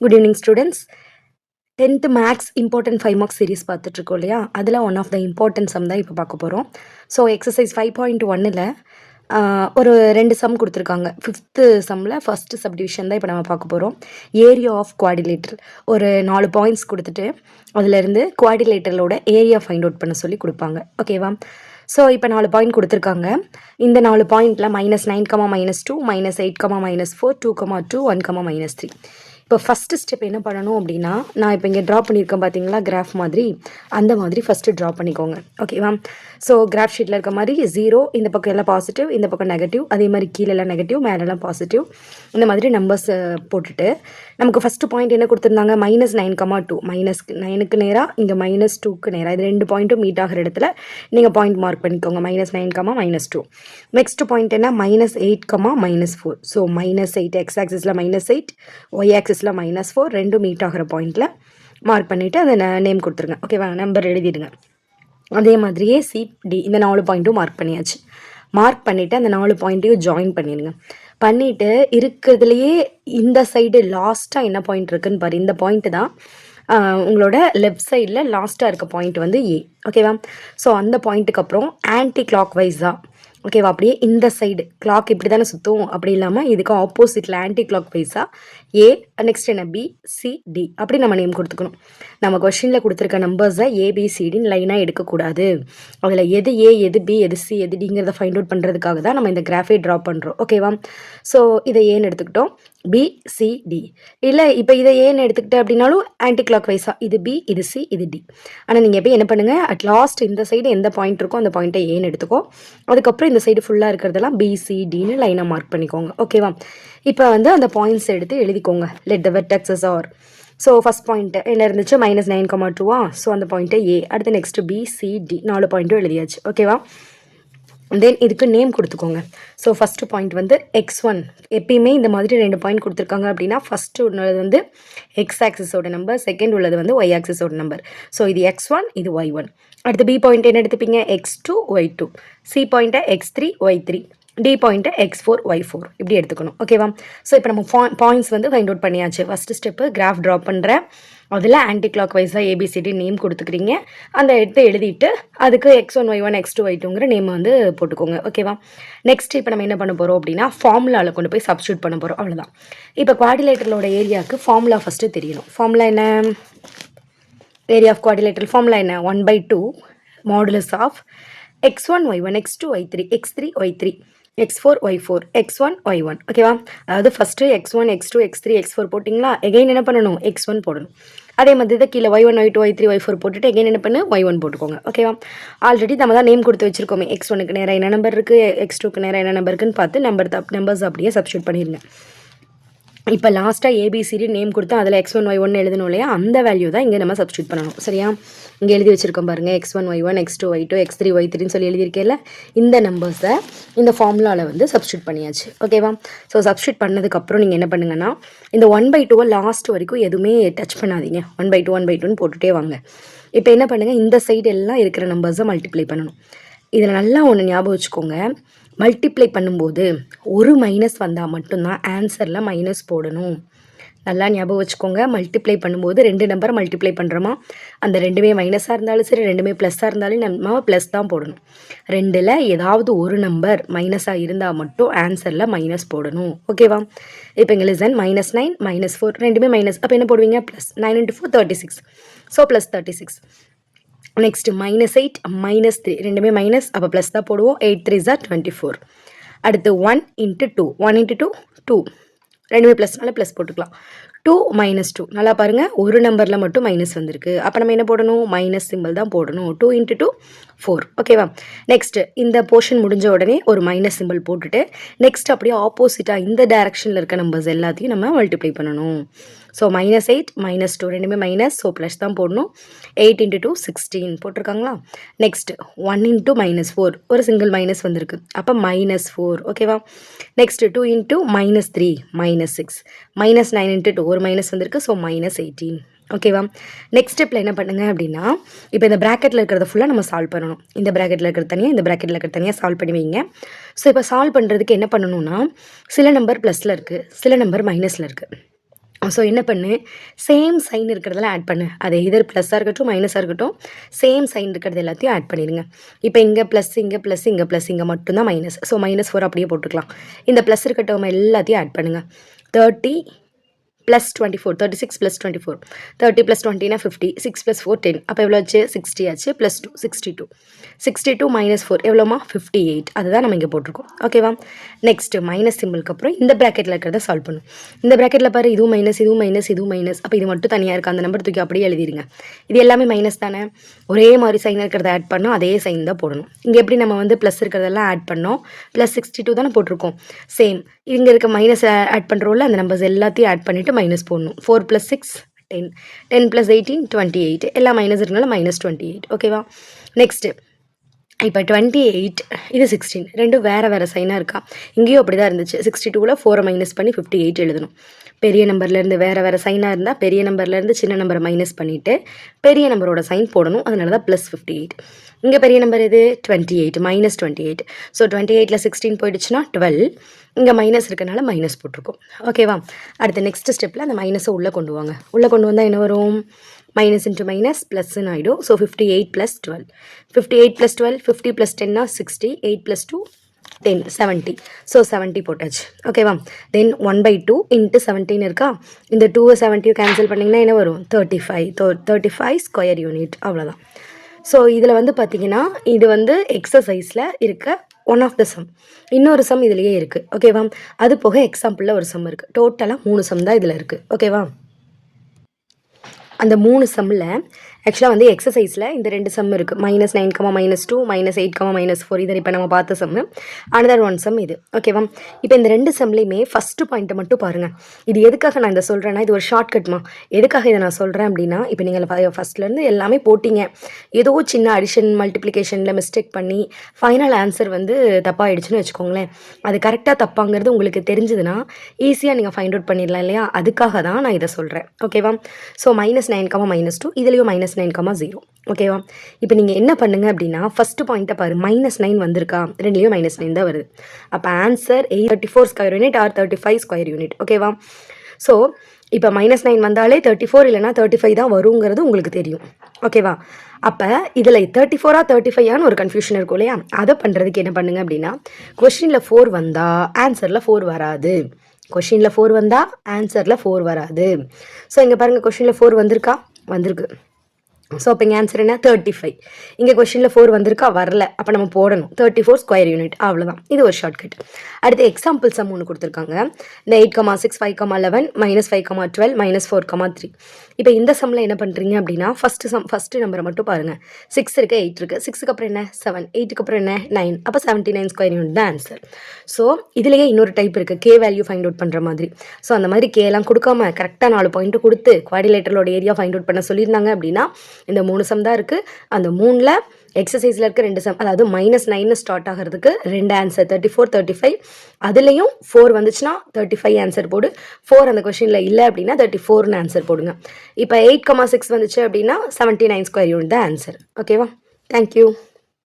Good evening, students. 10th maths important 5 marks series பார்த்துட்ருக்கோம் இல்லையா, அதில் one of the important sum தான் இப்போ பார்க்க போகிறோம். ஸோ எக்ஸசைஸ் 5.1ல் ஒரு 2 சம் கொடுத்துருக்காங்க. 5th சம்மில் ஃபஸ்ட்டு சப்டிவிஷன் தான் இப்போ நம்ம பார்க்க போகிறோம். ஏரியா ஆஃப் குவாடிலேட்டர் ஒரு 4 பாயிண்ட்ஸ் கொடுத்துட்டு அதிலேருந்து குவாடிலேட்டரோட ஏரியா ஃபைண்ட் அவுட் பண்ண சொல்லி கொடுப்பாங்க. ஓகேவா? ஸோ இப்போ 4 பாயிண்ட் கொடுத்துருக்காங்க. இந்த 4 பாயிண்டில் -9, -2, -8, -4, 2, 2, 1, -3. இப்போ ஃபஸ்ட்டு ஸ்டெப் என்ன பண்ணணும் அப்படின்னா, நான் இப்போ இங்கே ட்ரா பண்ணியிருக்கேன் பார்த்தீங்களா, கிராஃப் மாதிரி, அந்த மாதிரி ஃபஸ்ட்டு ட்ரா பண்ணிக்கோங்க. ஓகேவா? ஸோ கிராஃப் ஷீட்டில் இருக்க மாதிரி 0, இந்த பக்கம் எல்லாம் பாசிட்டிவ், இந்த பக்கம் நெகட்டிவ், அதே மாதிரி கீழெல்லாம் நெகட்டிவ், மேலெல்லாம் பாசிட்டிவ், இந்த மாதிரி நம்பர்ஸ் போட்டுட்டு நமக்கு ஃபஸ்ட்டு பாயிண்ட் என்ன கொடுத்துருந்தாங்க, -9, -2, நேராக இங்கே -2க்கு நேராக, இது 2 பாயிண்ட்டும் மீட் ஆகிற இடத்துல நீங்கள் பாயிண்ட் மார்க் பண்ணிக்கோங்க. -9, -2. நெக்ஸ்ட் பாயிண்ட் என்ன, -8, -4. ஸோ -8 எக்ஸ் ஆக்சிஸில் -8, ஒய் ஆக்சிஸில் -4, ரெண்டும் மீட் ஆகிற பாயிண்டில் மார்க் பண்ணிவிட்டு அதை நேம் கொடுத்துருங்க. ஓகேவா? நம்பர் எழுதிடுங்க. அதே மாதிரியே சிடி இந்த 4 பாயிண்ட்டும் மார்க் பண்ணியாச்சு. மார்க் பண்ணிவிட்டு அந்த 4 பாயிண்ட்டையும் ஜாயின் பண்ணிடுங்க. பண்ணிவிட்டு இருக்கிறதுலையே இந்த சைடு லாஸ்ட்டாக என்ன பாயிண்ட் இருக்குதுன்னு பாரு. இந்த பாயிண்ட்டு தான் உங்களோட லெஃப்ட் சைடில் லாஸ்ட்டாக இருக்க பாயிண்ட் வந்து ஏ. ஓகேவா? ஸோ அந்த பாயிண்ட்டுக்கு அப்புறம் ஆன்டி கிளாக் வைஸாக, ஓகேவா, அப்படியே இந்த சைடு கிளாக் இப்படி தானே சுற்றும், அப்படி இல்லாமல் இதுக்கு ஆப்போசிட்டில் ஆன்டி கிளாக் வைஸாக ஏ, நெக்ஸ்ட் என்ன பி, சி, டி அப்படி நம்ம நேம் கொடுத்துக்கணும். நம்ம கொஷினில் கொடுத்துருக்க நம்பர்ஸை ஏபிசிடின்னு லைனாக எடுக்கக்கூடாது. அதில் எது ஏ, எது பி, எது சி, எது டிங்கிறத ஃபைண்ட் அவுட் பண்ணுறதுக்காக தான் நம்ம இந்த கிராஃபை ட்ரா பண்ணுறோம். ஓகேவா? ஸோ இதை ஏன்னு எடுத்துக்கிட்டோம், பி, சி, டி. இல்லை இப்போ இதை ஏன்னு எடுத்துக்கிட்டேன் அப்படின்னாலும் ஆன்டி கிளாக் வைஸாக இது பி, இது சி, இது டி. ஆனால் நீங்கள் எப்போ என்ன பண்ணுங்கள், அட் லாஸ்ட் இந்த சைடு எந்த பாயிண்ட் இருக்கோ அந்த பாயிண்ட்டை ஏன்னு எடுத்துக்கோ. அதுக்கப்புறம் இந்த சைடு ஃபுல்லாக இருக்கிறதெல்லாம் பி, சி, டின்னு லைனாக மார்க் பண்ணிக்கோங்க. ஓகேவா? இப்போ வந்து அந்த பாயிண்ட்ஸ் எடுத்து எழுதிக்கோங்க. Let the vertexes are. So first point என்ன இருந்துச்சு, -9, 2. ஸோ அந்த பாயிண்ட்டை ஏ. அடுத்து நெக்ஸ்ட்டு பி, சி, டி 4 பாயிண்ட்டும் எழுதியாச்சு. ஓகேவா? தென் இதுக்கு நேம் கொடுத்துக்கோங்க. ஸோ ஃபஸ்ட்டு பாயிண்ட் வந்து x1. எப்பயுமே இந்த மாதிரி 2 பாயிண்ட் கொடுத்துருக்காங்க அப்படின்னா ஃபஸ்ட்டு உள்ளது வந்து எக்ஸ் ஆக்சிஸோட நம்பர், செகண்ட் உள்ளது வந்து ஒய் ஆக்சிஸோட நம்பர். ஸோ இது x1, இது y1. அடுத்து பி பாயிண்ட் என்ன எடுத்துப்பீங்க, x2, y2. சி பாயிண்ட்டை x3, y3. டி பாயிண்ட்டை x4, y4 இப்படி எடுத்துக்கணும். ஓகேவா? ஸோ இப்போ நம்ம பாயிண்ட்ஸ் வந்து ஃபைண்ட் அவுட் பண்ணியாச்சு. ஃபஸ்ட்டு ஸ்டெப்பு கிராஃப் ட்ரா பண்ணுறேன். அதில் ஆன்டி கிளாக் வைஸாக ஏபிசிடி நேம் கொடுத்துக்கிறீங்க. அந்த எடுத்து எழுதிட்டு அதுக்கு x1, y1, x2, y2ங்கிற நேம் வந்து போட்டுக்கோங்க. ஓகேவா? நெக்ஸ்ட் இப்போ நம்ம என்ன பண்ண போகிறோம் அப்படின்னா, ஃபார்முலாவில் கொண்டு போய் சப்ஸ்டியூட் பண்ண போகிறோம். அவ்வளோதான். இப்போ குவாடிலேட்டரோட ஏரியாவுக்கு ஃபார்முலா ஃபஸ்ட்டு தெரியணும். ஃபார்முலா என்ன, ஏரியா ஆஃப் குவாடிலேட்டர் ஃபார்முலா என்ன, 1/2 modulus of x1, y1, x2, y3, x3, y3, x4, y4, x1, y1. ஓகேவா? அதாவது first x1, x2, x3, x4 போட்டிங்களா, எகைன் என்ன பண்ணணும், x1 போடணும். அதே மாதிரி தான் கீழே y1, y2, y3, y4 போட்டுட்டு எகைன் என்ன பண்ணு, y1 போட்டுக்கோங்க. ஓகேவா? ஆல்ரெடி நம்ம தான் நேம் கொடுத்து வச்சுருக்கோமே, x1க்கு நேராக என்ன நம்பர் இருக்குது, x2க்கு நேராக என்ன நம்பர் இருக்குன்னு பார்த்து நம்பர்ஸ் அப்படியே சப்ஸ்டியூட் பண்ணிடுங்க. இப்போ லாஸ்ட்டாக ஏபிசிடி நேம் கொடுத்து அதில் x1, y1 எழுதணும் இல்லையா, அந்த வேல்யூ தான் இங்கே நம்ம சப்ஸ்டியூட் பண்ணணும். சரியா? இங்கே எழுதி வச்சுருக்கோம் பாருங்கள், x1, y1, x2, y2, x3, y3ன்னு சொல்லி எழுதியிருக்கேன்ல, இந்த நம்பர்ஸை இந்த ஃபார்முலாவில் வந்து சப்ஸ்டியூட் பண்ணியாச்சு. ஓகேவா? ஸோ சப்ஸ்டியூட் பண்ணதுக்கப்புறம் நீங்கள் என்ன பண்ணுங்கன்னா, இந்த 1/2 லாஸ்ட் வரைக்கும் எதுவுமே டச் பண்ணாதீங்க. 1/2 போட்டுகிட்டே வாங்க. இப்போ என்ன பண்ணுங்கள், இந்த சைடு எல்லாம் இருக்கிற நம்பர்ஸை மல்டிப்ளை பண்ணணும். இதில் நல்லா ஒன்று ஞாபகம் வச்சுக்கோங்க, மல்டிப்ளை பண்ணும்போது ஒரு மைனஸ் வந்தால் மட்டும்தான் ஆன்சரில் மைனஸ் போடணும். நல்லா ஞாபகம் வச்சுக்கோங்க, மல்டிப்ளை பண்ணும்போது 2 நம்பரை மல்டிப்ளை பண்ணுறோமா, அந்த ரெண்டுமே மைனஸாக இருந்தாலும் சரி, ரெண்டுமே ப்ளஸ்ஸாக இருந்தாலும் நம்ம ப்ளஸ் தான் போடணும். 2ல் ஏதாவது ஒரு நம்பர் மைனஸாக இருந்தால் மட்டும் ஆன்சரில் மைனஸ் போடணும். ஓகேவா? இப்போ இங்கே லிசன், -9, -4 ரெண்டுமே மைனஸ். அப்போ என்ன போடுவீங்க, ப்ளஸ். 9 × 4 36. So plus 36. நெக்ஸ்ட்டு -8, -3 ரெண்டுமே மைனஸ், அப்போ ப்ளஸ் தான் போடுவோம். 8 3s are 24. அடுத்து 1 × 2, 1 × 2 2, ரெண்டுமே ப்ளஸ்னால ப்ளஸ் போட்டுக்கலாம். 2 -2 நல்லா பாருங்கள், ஒரு நம்பரில் மட்டும் மைனஸ் வந்திருக்கு. அப்போ நம்ம என்ன போடணும், மைனஸ் சிம்பிள் தான் போடணும். 2 × 2 4. ஓகேவா? நெக்ஸ்ட்டு இந்த போர்ஷன் முடிஞ்ச உடனே ஒரு மைனஸ் சிம்பிள் போட்டுட்டு நெக்ஸ்ட் அப்படியே ஆப்போசிட்டாக இந்த டைரக்ஷனில் இருக்க நம்பர்ஸ் எல்லாத்தையும் நம்ம மல்டிப்ளை பண்ணணும். ஸோ -8, -2 ரெண்டுமே மைனஸ், ஸோ ப்ளஸ் தான் போடணும். 8 × 2 16 போட்டிருக்காங்களா? நெக்ஸ்ட் 1 × -4 ஒரு சிங்கிள் மைனஸ் வந்திருக்கு, அப்போ -4. ஓகேவா? நெக்ஸ்ட் 2 × -3 -6, -9 × 2 ஒரு மைனஸ் வந்திருக்கு, ஸோ -18. ஓகேவா? நெக்ஸ்ட் ஸ்டெப்பில் என்ன பண்ணுங்க அப்படின்னா, இப்போ இந்த ப்ராக்கெட்டில் இருக்கிறத ஃபுல்லாக நம்ம சால்வ் பண்ணணும். இந்த ப்ராக்கெட்டில் இருக்கிறது தனியாக, இந்த ப்ராக்கெட்டில் இருக்கிறது தனியாக சால்வ் பண்ணி வைங்க. ஸோ இப்போ சால்வ் பண்ணுறதுக்கு என்ன பண்ணணும்னா, சில நம்பர் ப்ளஸில் இருக்குது, சில நம்பர் மைனஸில் இருக்குது. ஸோ என்ன பண்ணு, சேம் சைன் இருக்கிறதெல்லாம் ஆட் பண்ணு. அது எதர் ப்ளஸ்ஸாக இருக்கட்டும் மைனஸாக இருக்கட்டும், சேம் சைன் இருக்கிறது எல்லாத்தையும் ஆட் பண்ணிடுங்க. இப்போ இங்கே ப்ளஸ், இங்கே ப்ளஸ், இங்கே ப்ளஸ், இங்கே மட்டும்தான் மைனஸ். ஸோ -4 அப்படியே போட்டுக்கலாம். இந்த ப்ளஸ் இருக்க டேர்ம் எல்லாத்தையும் ஆட் பண்ணுங்கள். 30 + 24, 36 + 24, 30 + 20 50, 6 + 4 10. அப்போ எவ்வளோ ஆச்சு? 60 ஆச்சு. +2 62, 62 - 4 எவ்வளோமா? 58. அதுதான் நம்ம இங்கே போட்டிருக்கோம். ஓகேவா? நெக்ஸ்ட்டு மைனஸ் சிம்பிளுக்கு அப்புறம் இந்த ப்ராக்கெட்டில் இருக்கிறத சால்வ் பண்ணும். இந்த ப்ராக்கெட்டில் பாரு, இதுவும் மைனஸ், இதுவும் மைனஸ், இதுவும் மைனஸ். அப்போ இது மட்டும் தனியாக இருக்குது. அந்த நம்பர் தூக்கி அப்படியே எழுதிடுங்க. இது எல்லாமே மைனஸ் தானே. ஒரே மாதிரி சைன் இருக்கிறத ஆட் பண்ணோம், அதே சைன் தான் போடணும். இங்கே எப்படி நம்ம வந்து ப்ளஸ் இருக்கிறதெல்லாம் ஆட் பண்ணோம், +62 தானே போட்டிருக்கோம். சேம் இங்கே இருக்க மைனஸ் ஆட் பண்ணுறோம்ல, அந்த நம்பர்ஸ் எல்லாத்தையும் ஆட் பண்ணிவிட்டு மைனஸ் போடணும். 4 + 6 10, 10 + 18 28. எல்லாம் மைனஸ் இருக்கனால -28. ஓகேவா? நெக்ஸ்ட்டு இப்போ 28, இது 16, ரெண்டும் வேறு வேறு சைனாக இருக்கா? இங்கேயும் அப்படி தான் இருந்துச்சு. 62ல் 4 மைனஸ் பண்ணி 58 எழுதணும். பெரிய நம்பர்லேருந்து வேறு வேறு சைனாக இருந்தால் பெரிய நம்பர்லேருந்து சின்ன நம்பரை மைனஸ் பண்ணிவிட்டு பெரிய நம்பரோட சைன் போடணும். அதனால தான் +58. இங்கே பெரிய நம்பர் எது? 28, -28. ஸோ 28ல் 16 போயிடுச்சுன்னா 12. இங்கே மைனஸ் இருக்கனால மைனஸ் போட்டிருக்கோம். ஓகேவா? அடுத்த நெக்ஸ்ட் ஸ்டெப்பில் அந்த மைனஸை உள்ளே கொண்டு வாங்க. உள்ளே கொண்டு வந்தால் என்ன வரும்? -× -+ன்னு ஆகிடும். ஸோ 58 + 12, 58 + 12, 50 + 10 60, 8 + 2 10, 70. ஸோ 70 போட்டாச்சு. ஓகேவா? தென் 1/2 × 17 இருக்கா? இந்த 2 70 கேன்சல் பண்ணிங்கன்னா என்ன வரும்? 35 ஸ்கொயர் யூனிட். அவ்வளோதான். ஸோ இதில் வந்து பார்த்தீங்கன்னா, இது வந்து எக்ஸசைஸில் இருக்க ஒன் ஆஃப் த சம். இன்னொரு சம் இதுலேயே இருக்குது. ஓகேவா? அது போக எக்ஸாம்பிளில் ஒரு சம் இருக்குது. டோட்டலாக 3 சம் தான் இதில் இருக்குது. ஓகேவா? அந்த 3 சம்மில் ஆக்சுவலாக வந்து எக்ஸசைஸில் இந்த 2 சம் இருக்குது. -9, -2, -8, -4. இதை இப்போ நம்ம பார்த்த சம்மு. அனதர் ஒன் சம் இது. ஓகேவா? இப்போ இந்த 2 சம்லேயுமே ஃபஸ்ட்டு பாயிண்ட்டை மட்டும் பாருங்கள். இது எதுக்காக நான் இதை சொல்கிறேன்னா, இது ஒரு ஷார்ட்கட்மா. எதுக்காக இதை நான் சொல்கிறேன் அப்படின்னா, இப்போ நீங்கள் ஃபஸ்ட்லேருந்து எல்லாமே போட்டிங்க, ஏதோ சின்ன அடிஷன் மல்டிப்ளிகேஷனில் மிஸ்டேக் பண்ணி ஃபைனல் ஆன்சர் வந்து தப்பாகிடுச்சுன்னு வச்சுக்கோங்களேன். அது கரெக்டாக தப்பாங்கிறது உங்களுக்கு தெரிஞ்சதுன்னா ஈஸியாக நீங்கள் ஃபைண்ட் அவுட் பண்ணிடலாம் இல்லையா? அதுக்காக தான் நான் இதை சொல்கிறேன். ஓகேவா? ஸோ -9, -2, இதுலேயும் -9, 0. ஓகேவா? இப்போ நீங்கள் என்ன பண்ணுங்க அப்படின்னா, ஃபஸ்ட்டு பாயிண்ட்டை பாரு, -9 வந்திருக்கா? ரெண்டுலேயும் -9 தான் வருது. அப்போ answer 34 square unit or 35 square unit. ஓகேவா? ஸோ இப்போ -9 வந்தாலே 34 இல்லைனா 35 தான் வருங்கிறது உங்களுக்கு தெரியும். ஓகேவா? அப்போ இதில் 34ஆ 35ஆன்னு ஒரு கன்ஃபியூஷன் இருக்கும் இல்லையா? அதை பண்ணுறதுக்கு என்ன பண்ணுங்க அப்படின்னா, கொஷினில் 4 வந்தால் ஆன்சரில் 4 வராது. கொஷினில் 4 வந்தால் ஆன்சரில் 4 வராது. ஸோ இங்கே பாருங்கள், கொஷினில் 4 வந்திருக்கா? வந்திருக்கு. ஸோ அப்போ இங்கே ஆன்சர் என்ன? 35. இங்கே கொஷினில் 4 வந்திருக்கா? வரல. அப்போ நம்ம போடணும் 34 ஸ்கொயர் யூனிட். அவ்வளோதான். இது ஒரு ஷார்ட்கட். அடுத்து எக்ஸாம்பிள் சம் ஒன்று கொடுத்துருக்காங்க. இந்த 8, 6, 5, 11, -5, 12, -4, 3. இப்போ இந்த சம்மில் என்ன பண்ணுறீங்க அப்படின்னா, ஃபஸ்ட்டு நம்பரை மட்டும் பாருங்கள். 6 இருக்குது, 8 இருக்குது. 6க்கு அப்புறம் என்ன? 7, 8க்கு அப்புறம் என்ன? 9. அப்போ 79 ஸ்கொயர் யூனிட் தான் ஆன்சர். ஸோ இதுலேயே இன்னொரு டைப் இருக்குது, கே வேல்யூ ஃபைண்ட் அவுட் பண்ணுற மாதிரி. ஸோ அந்த மாதிரி கேலாம் கொடுக்காம கரெக்டாக 4 பாயிண்ட்டு கொடுத்து குவாடிலேட்டரோட ஏரியா ஃபைண்ட் அவுட் பண்ண சொல்லியிருந்தாங்க அப்படின்னா, இந்த 3 சம் தான் இருக்குது. அந்த 3ல் எக்ஸசைஸில் இருக்க 2 சம், அதாவது -9 ஸ்டார்ட் ஆகிறதுக்கு 2 ஆன்சர் 34, 35. அதுலேயும் 4 வந்துச்சுன்னா 35 ஆன்சர் போடு. 4 அந்த கொஷினில் இல்லை அப்படின்னா 34ன்னு ஆன்சர் போடுங்க. இப்போ 8, 6 வந்துச்சு அப்படின்னா 79 ஸ்கொயர் யூனிட் தான் ஆன்சர். ஓகேவா? தேங்க்யூ.